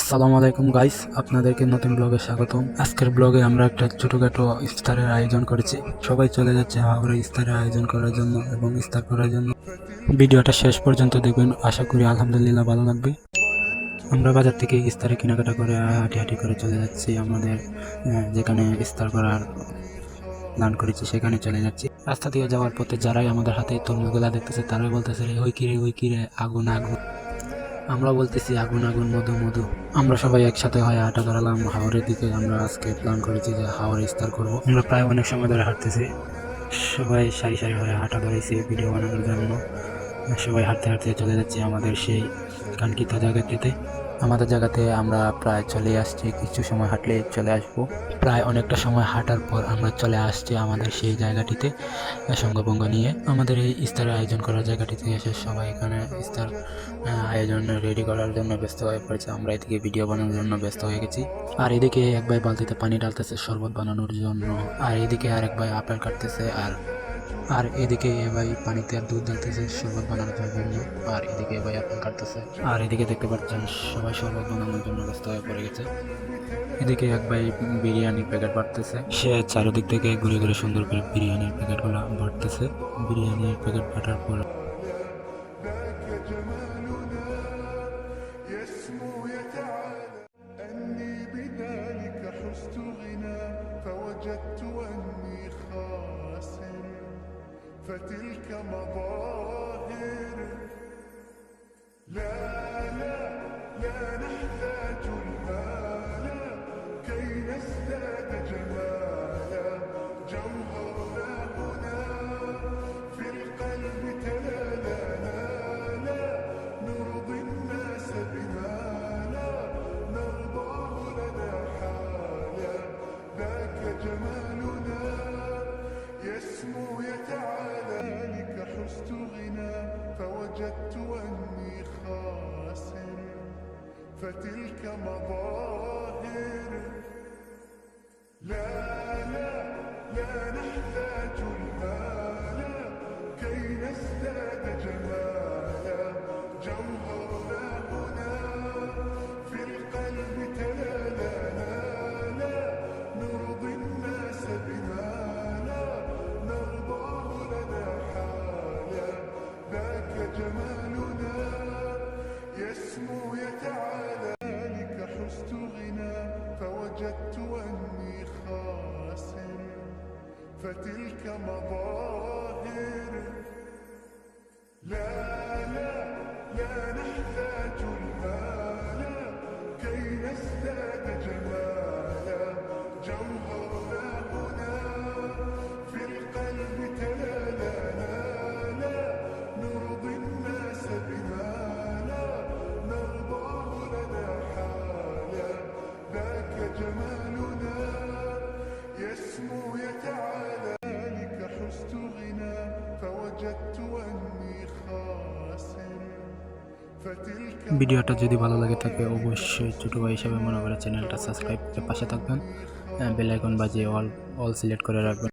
আসসালামু আলাইকুম গাইস, আপনাদেরকে নতুন ব্লগে স্বাগতম। আজকের ব্লগে আমরা একটা ছোটখাটো ইফতারের আয়োজন করেছি। সবাই চলে যাচ্ছে হাওড়ে ইফতারের আয়োজন করার জন্য এবং ইফতার করার জন্য। ভিডিওটা শেষ পর্যন্ত দেখবেন, আশা করি আলহামদুলিল্লাহ ভালো লাগবে। আমরা বাজার থেকে ইফতারে কেনাকাটা করে হাঁটি হাঁটি করে চলে যাচ্ছি আমাদের যেখানে ইফতার করার প্ল্যান করেছি সেখানে চলে যাচ্ছি। রাস্তা দিয়ে যাওয়ার পথে যারাই আমাদের হাতে তরমুজগুলা দেখতেছে তারাই বলতেছে, ওই কিরে আগুন আগুন। আমরা বলতেছি আগুন আগুন, মধু মধু। আমরা সবাই একসাথে হয়ে হাঁটা ধরালাম হাওরের দিকে। আমরা আজকে প্ল্যান করেছি যে হাওরে ইফতার করবো। আমরা প্রায় অনেক সময় ধরে হাঁটতেছি, সবাই সারি সারি হয়ে হাঁটা ধরেছি ভিডিও বানানোর জন্য। সবাই হাঁটতে হাঁটতে চলে যাচ্ছি আমাদের সেই কাঙ্ক্ষিত জায়গাটিতে। আমাদের জায়গাতে আমরা প্রায় চলে আসছি, কিছু সময় হাঁটলে চলে আসবো। প্রায় অনেকটা সময় হাঁটার পর আমরা চলে আসছি আমাদের সেই জায়গাটিতে সঙ্গভঙ্গ নিয়ে। আমাদের এই ইফতারের আয়োজন করার জায়গাটিতে এসে সবাই এখানে ইফতার আয়োজন রেডি করার জন্য ব্যস্ত হয়ে পড়েছে। আমরা এদিকে ভিডিও বানানোর জন্য ব্যস্ত হয়ে গেছি। আর এদিকে এক ভাই বালতিতে পানি ঢালতেছে শরবত বানানোর জন্য, আর এদিকে আরেক ভাই আপেল কাটতেছে, আর এদিকে এ ভাই পানিতে আর দুধ ঢালতেছে শরবত বানানোর জন্য, আর এদিকে এ ভাই আপেল কাটতেছে। আর এদিকে দেখতে পাচ্ছেন সবাই শরবত বানানোর জন্য ব্যস্ত হয়ে পড়ে গেছে। এদিকে এক ভাই বিরিয়ানির প্যাকেট বাড়তেছে, সে চারিদিক থেকে ঘুরে ঘুরে সুন্দর করে বিরিয়ানির প্যাকেটগুলো বাড়তেছে। বিরিয়ানির প্যাকেট বাটার পর فوجدت أني خاسر فتلك مظاهر لا لا لا نحتاج المال كي نزداد جمالا جوهرنا هنا في القلب تلالا لا نرضي الناس بما لا نرضاه لنا حالا ذاك جمالنا يسمو يتعالى لك حزت غنى فوجدت أني خاسر فتلك مظاهر لا لا لا نحتاج المال كي نزداد جمالا جوهرنا هنا في القلب تلالا لا نرضي الناس بما لا نرضاه لنا حالا ذاك جمالنا يسمو يتعالى لك حزت غنى فوجدت أني خاسر فتلك مظاهر لا لا لا نحتاج المال كي نزداد جمالا جوهرنا هنا في القلب تلالا لا نرضي الناس بما لا نرضاه لنا حالا ذاك جمالنا يسمو يتعالى لك حزت غنى فوجدت أني خاسر فتلك ভিডিওটা যদি ভালো লাগে থাকে অবশ্যই ছোট ভাই হিসাবে মনে করে চ্যানেলটা সাবস্ক্রাইব করে পাশে থাকবেন, বেল আইকন বাজিয়ে অল সিলেক্ট করে রাখবেন।